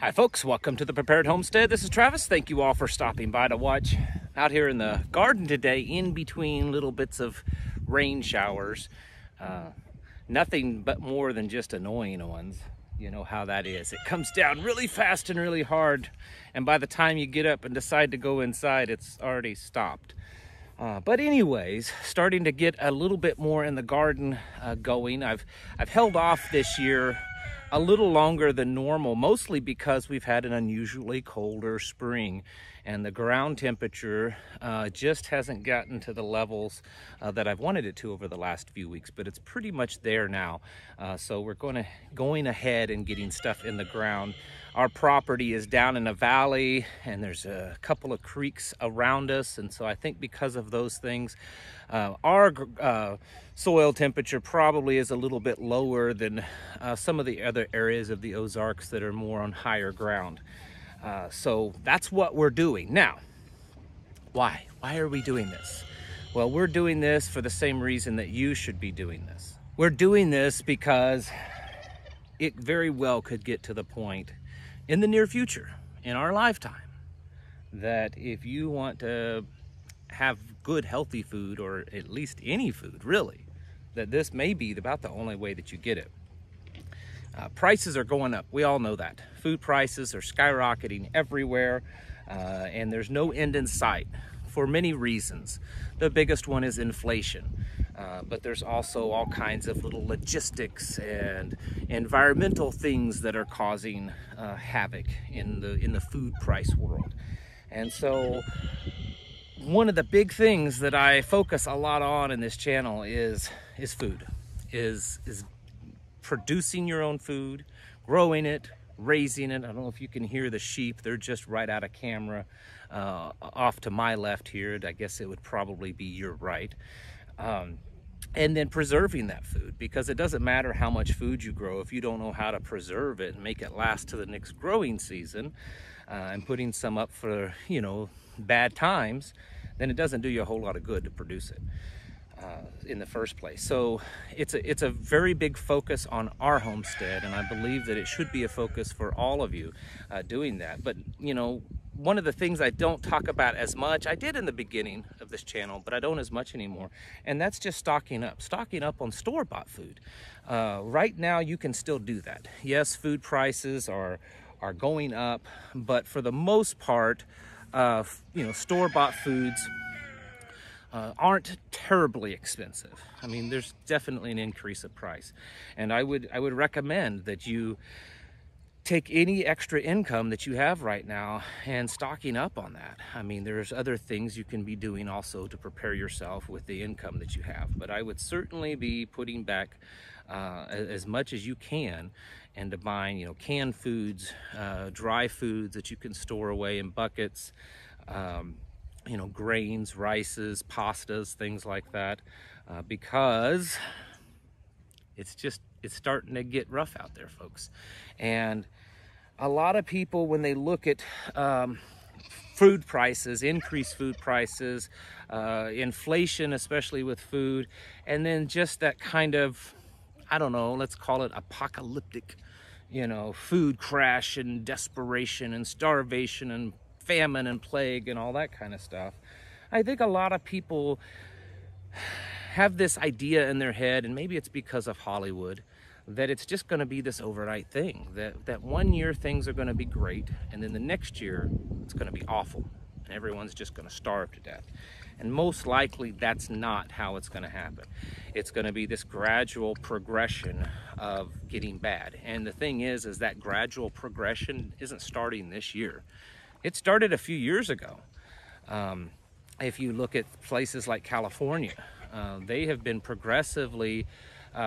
Hi folks, welcome to the Prepared Homestead. This is Travis. Thank you all for stopping by to watch. Out here in the garden today, in between little bits of rain showers. Nothing but more than just annoying ones. You know how that is. It comes down really fast and really hard, and by the time you get up and decide to go inside, it's already stopped. But anyways, starting to get a little bit more in the garden going. I've held off this year a little longer than normal, mostly because we've had an unusually colder spring and the ground temperature just hasn't gotten to the levels that I've wanted it to over the last few weeks, but it's pretty much there now. So we're going ahead and getting stuff in the ground. Our property is down in a valley and there's a couple of creeks around us, and so I think because of those things, our soil temperature probably is a little bit lower than some of the other areas of the Ozarks that are more on higher ground. So that's what we're doing. Now, why? Why are we doing this? Well, we're doing this for the same reason that you should be doing this. We're doing this because it very well could get to the point in the near future, in our lifetime, that if you want to have good, healthy food, or at least any food, really, that this may be about the only way that you get it. Prices are going up. We all know that. Food prices are skyrocketing everywhere, and there's no end in sight for many reasons. The biggest one is inflation, but there's also all kinds of little logistics and environmental things that are causing havoc in the food price world. And so one of the big things that I focus a lot on in this channel is food, is producing your own food, growing it, raising it. I don't know if you can hear the sheep. They're just right out of camera off to my left here. I guess it would probably be your right. And then preserving that food, because it doesn't matter how much food you grow if you don't know how to preserve it and make it last to the next growing season, and putting some up for, you know, bad times, then it doesn't do you a whole lot of good to produce it in the first place. So it's a very big focus on our homestead, and I believe that it should be a focus for all of you doing that. But you know, one of the things I don't talk about as much, I did in the beginning of this channel, but I don't as much anymore, and that's just stocking up on store-bought food. Right now you can still do that. Yes, food prices are going up, but for the most part, you know, store-bought foods aren't terribly expensive. I mean, there's definitely an increase of price, and I would recommend that you take any extra income that you have right now and stocking up on that. I mean, there's other things you can be doing also to prepare yourself with the income that you have, but I would certainly be putting back as much as you can into buying, you know, canned foods, dry foods that you can store away in buckets, you know, grains, rices, pastas, things like that, because it's starting to get rough out there, folks. And a lot of people, when they look at food prices, increased food prices, inflation, especially with food, and then just that kind of, I don't know, let's call it apocalyptic, you know, food crash and desperation and starvation and famine and plague and all that kind of stuff. I think a lot of people have this idea in their head, and maybe it's because of Hollywood, that it's just going to be this overnight thing, that one year things are going to be great, and then the next year it's going to be awful and everyone's just going to starve to death. And most likely that's not how it's going to happen. It's going to be this gradual progression of getting bad. And the thing is that gradual progression isn't starting this year. It started a few years ago. If you look at places like California, they have been progressively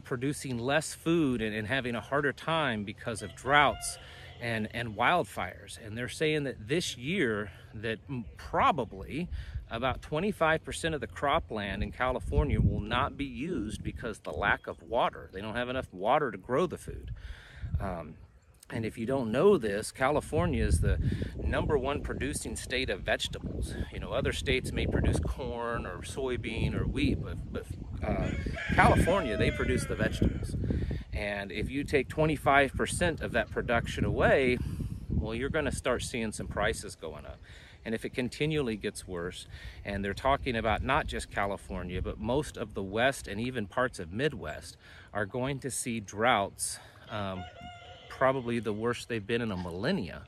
producing less food and having a harder time because of droughts and wildfires. And they're saying that this year that probably about 25% of the cropland in California will not be used because the lack of water. They don't have enough water to grow the food. And if you don't know this, California is the #1 producing state of vegetables. You know, other states may produce corn or soybean or wheat, but California, they produce the vegetables. And if you take 25% of that production away, well, you're going to start seeing some prices going up. And if it continually gets worse, and they're talking about not just California, but most of the West and even parts of Midwest are going to see droughts, probably the worst they've been in a millennia.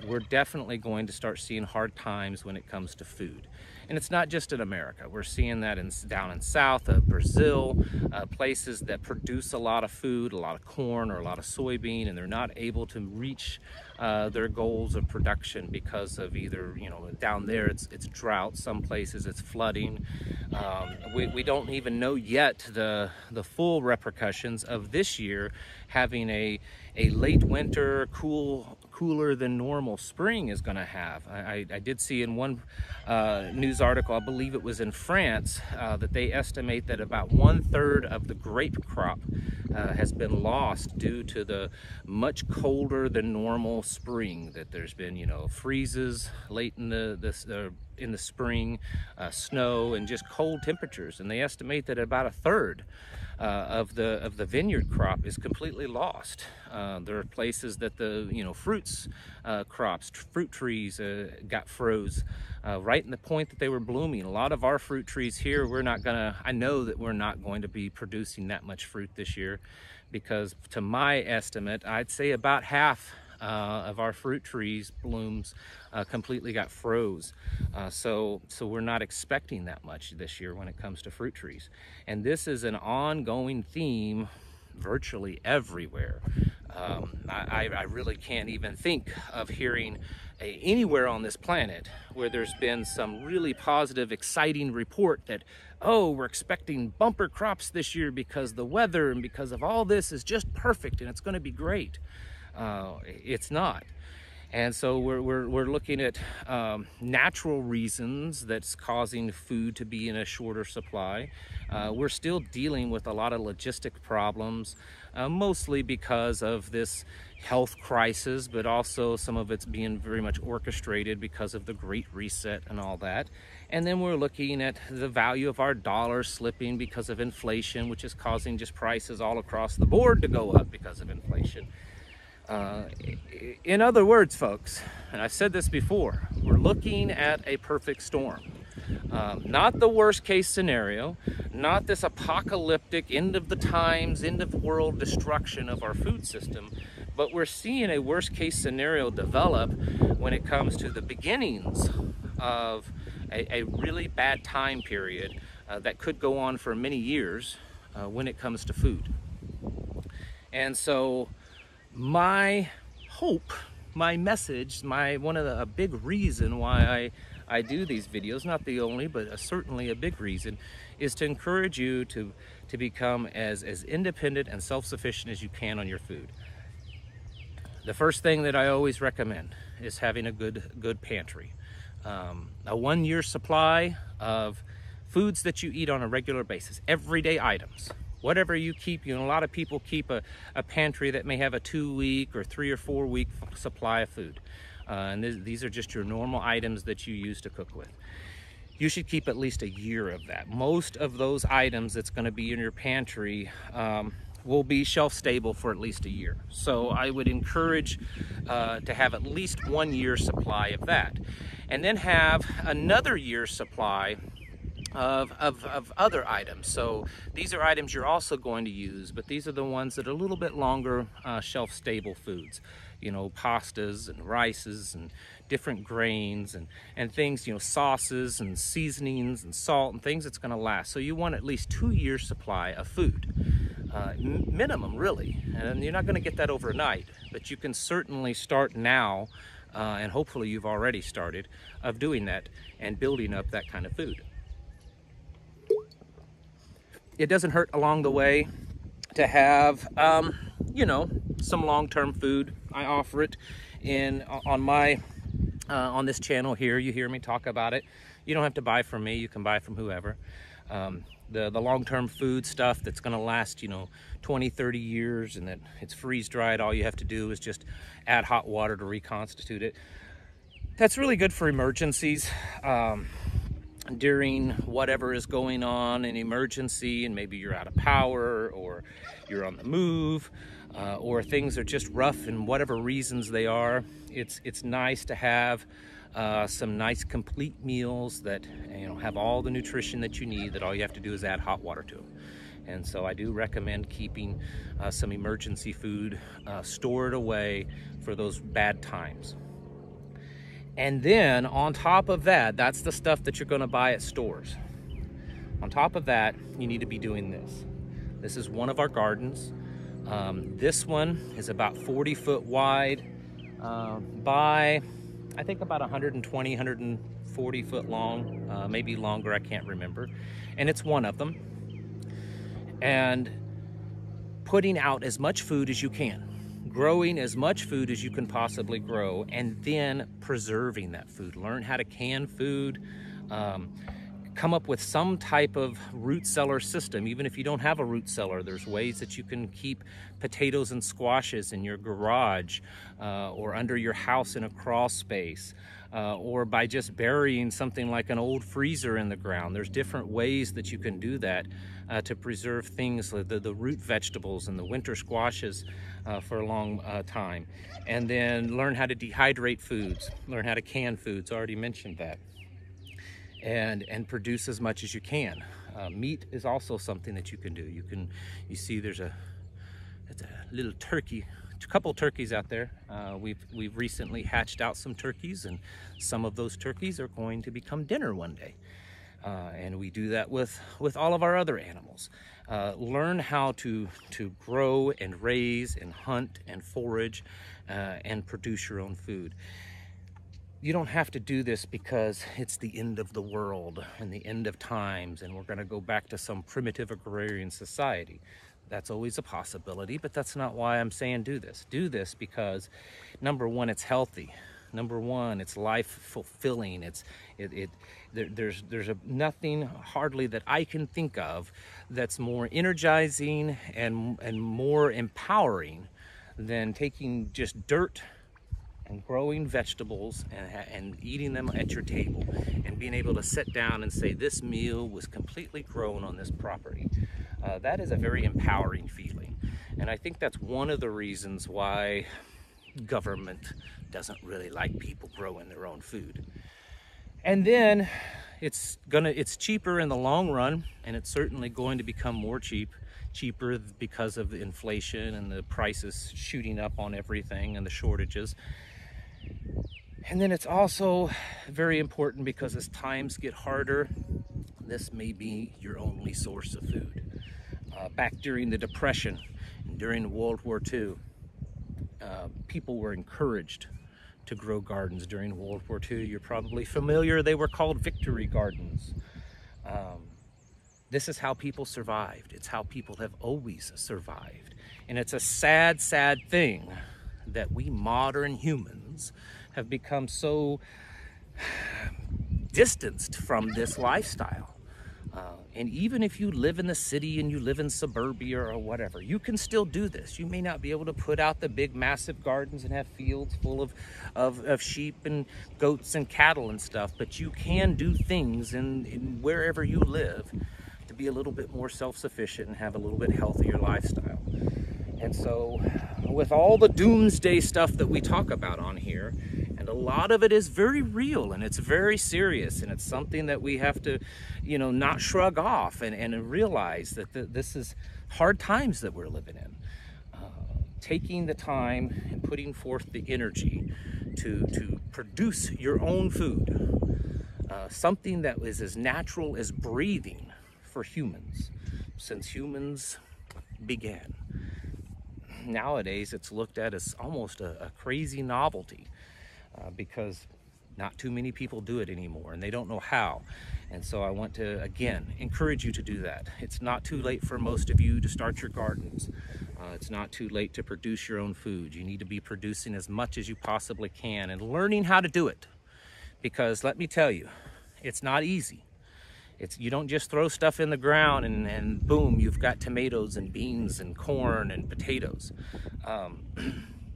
We're definitely going to start seeing hard times when it comes to food. And it's not just in America. We're seeing that down in south of Brazil, places that produce a lot of food, a lot of corn or a lot of soybean, and they're not able to reach their goals of production because of either, down there it's drought, some places it's flooding. We don't even know yet the full repercussions of this year having a late winter, cooler than normal spring is going to have. I did see in one news article, I believe it was in France, that they estimate that about 1/3 of the grape crop has been lost due to the much colder than normal spring. That there's been, freezes late in the spring, snow, and just cold temperatures, and they estimate that about 1/3 of the vineyard crop is completely lost. There are places that the fruits crops, fruit trees got froze right in the point that they were blooming. A lot of our fruit trees here, I know that we're not going to be producing that much fruit this year, because to my estimate, I'd say about half of our fruit trees blooms completely got froze. So we're not expecting that much this year when it comes to fruit trees. And this is an ongoing theme virtually everywhere. I really can't even think of hearing anywhere on this planet where there's been some really positive, exciting report that, oh, we're expecting bumper crops this year because the weather and because of all this is just perfect and it's going to be great. It's not. And so we're looking at natural reasons that's causing food to be in a shorter supply. We're still dealing with a lot of logistic problems, mostly because of this health crisis, but also some of it's being very much orchestrated because of the Great Reset and all that. And then we're looking at the value of our dollar slipping because of inflation, which is causing just prices all across the board to go up because of inflation. In other words, folks, and I've said this before, we're looking at a perfect storm. Not the worst case scenario, not this apocalyptic end of the times, end of the world destruction of our food system, but we're seeing a worst case scenario develop when it comes to the beginnings of a really bad time period that could go on for many years when it comes to food. And so my hope, my message, a big reason why I do these videos, not the only, but certainly a big reason, is to encourage you to become as independent and self-sufficient as you can on your food. The first thing that I always recommend is having a good pantry. A 1-year supply of foods that you eat on a regular basis, everyday items. Whatever you keep, a lot of people keep a pantry that may have a 2-week or 3 or 4 week supply of food. And these are just your normal items that you use to cook with. You should keep at least a year of that. Most of those items that's going to be in your pantry will be shelf stable for at least a year. So I would encourage to have at least 1 year supply of that. And then have another year's supply of other items. So these are items you're also going to use, but these are the ones that are a little bit longer shelf stable foods. Pastas and rices and different grains and things, sauces and seasonings and salt and things that's going to last. So you want at least 2 years supply of food, minimum really. And you're not going to get that overnight, but you can certainly start now, and hopefully you've already started of doing that and building up that kind of food. It doesn't hurt along the way to have, some long-term food. I offer it on this channel here. You hear me talk about it. You don't have to buy from me. You can buy from whoever. The long-term food stuff that's going to last, 20, 30 years, and that it's freeze-dried. All you have to do is just add hot water to reconstitute it. That's really good for emergencies. during whatever is going on, an emergency, and maybe you're out of power or you're on the move, or things are just rough and whatever reasons they are, it's nice to have some nice complete meals that have all the nutrition that you need, that all you have to do is add hot water to them. And so I do recommend keeping some emergency food stored away for those bad times. And then on top of that, that's the stuff that you're going to buy at stores. On top of that, you need to be doing this. This is one of our gardens. This one is about 40 foot wide by, I think, about 120, 140 foot long, maybe longer, I can't remember. And it's one of them. And putting out as much food as you can. Growing as much food as you can possibly grow, and then preserving that food. Learn how to can food, come up with some type of root cellar system. Even if you don't have a root cellar, there's ways that you can keep potatoes and squashes in your garage or under your house in a crawl space, or by just burying something like an old freezer in the ground. There's different ways that you can do that to preserve things, the root vegetables and the winter squashes for a long time. And then learn how to dehydrate foods, learn how to can foods, already mentioned that. And produce as much as you can. Meat is also something that you can do. You see there's a little turkey, a couple turkeys out there. We've recently hatched out some turkeys, and some of those turkeys are going to become dinner one day. And we do that with all of our other animals. Learn how to grow and raise and hunt and forage and produce your own food. You don't have to do this because it's the end of the world and the end of times and we're going to go back to some primitive agrarian society. That's always a possibility, but that's not why I'm saying do this. Do this because, number one, it's healthy. Number one, it's life fulfilling. There's nothing hardly that I can think of that's more energizing and more empowering than taking just dirt and growing vegetables and eating them at your table and being able to sit down and say, this meal was completely grown on this property. That is a very empowering feeling. And I think that's one of the reasons why government doesn't really like people growing their own food. And then it's cheaper in the long run, and it's certainly going to become more cheaper because of the inflation and the prices shooting up on everything and the shortages. And then it's also very important because as times get harder, this may be your only source of food. Back during the Depression and during World War II, people were encouraged to grow gardens during World War II. You're probably familiar, they were called victory gardens. This is how people survived. It's how people have always survived. And it's a sad, sad thing that we modern humans have become so distanced from this lifestyle. And even if you live in the city and you live in suburbia or whatever, you can still do this. You may not be able to put out the big massive gardens and have fields full of sheep and goats and cattle and stuff, but you can do things in wherever you live to be a little bit more self-sufficient and have a little bit healthier lifestyle. And so with all the doomsday stuff that we talk about on here, and a lot of it is very real and it's very serious, and it's something that we have to, not shrug off and realize that this is hard times that we're living in. Taking the time and putting forth the energy to produce your own food, something that is as natural as breathing for humans since humans began. Nowadays, it's looked at as almost a crazy novelty because not too many people do it anymore and they don't know how. And so I want to, again, encourage you to do that. It's not too late for most of you to start your gardens. It's not too late to produce your own food. You need to be producing as much as you possibly can and learning how to do it. Because let me tell you, it's not easy. You don't just throw stuff in the ground and boom, you've got tomatoes and beans and corn and potatoes.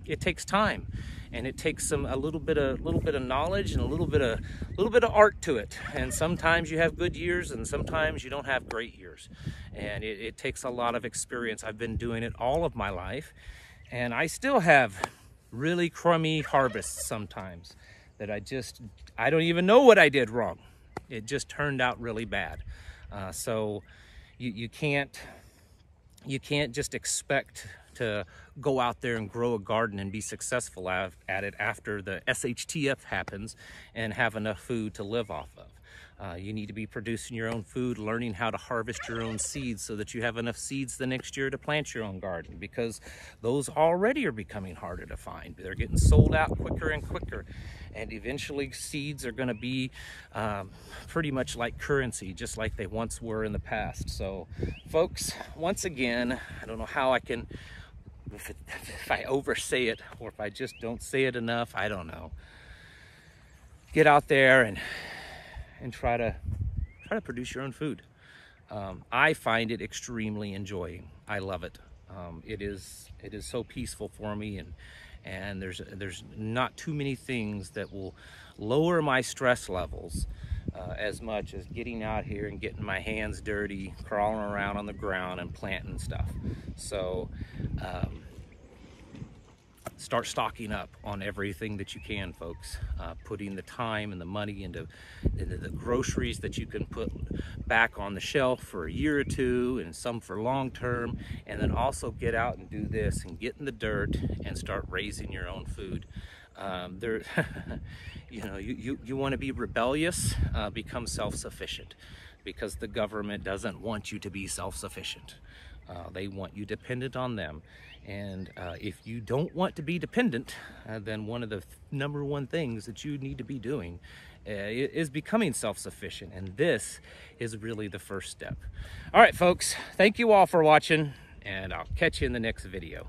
It takes time. and it takes a little bit of knowledge and a little bit of art to it. And sometimes you have good years, and sometimes you don't have great years. And it takes a lot of experience. I've been doing it all of my life, and I still have really crummy harvests sometimes that I don't even know what I did wrong. It just turned out really bad. So you can't just expect to go out there and grow a garden and be successful at it after the SHTF happens and have enough food to live off of. You need to be producing your own food, learning how to harvest your own seeds so that you have enough seeds the next year to plant your own garden, because those already are becoming harder to find. They're getting sold out quicker and quicker, and eventually seeds are going to be pretty much like currency, just like they once were in the past. So folks, once again, I don't know how I can, if I oversay it or if I just don't say it enough, I don't know. Get out there and try to produce your own food. I find it extremely enjoying. I love it. It is so peaceful for me, and there's not too many things that will lower my stress levels as much as getting out here and getting my hands dirty, crawling around on the ground and planting stuff. So start stocking up on everything that you can, folks. Putting the time and the money into the groceries that you can put back on the shelf for a year or two, and some for long term. And then also get out and do this and get in the dirt and start raising your own food. You want to be rebellious, become self-sufficient, because the government doesn't want you to be self-sufficient. They want you dependent on them. And if you don't want to be dependent, then one of the number one things that you need to be doing is becoming self-sufficient. And this is really the first step. All right, folks, thank you all for watching, and I'll catch you in the next video.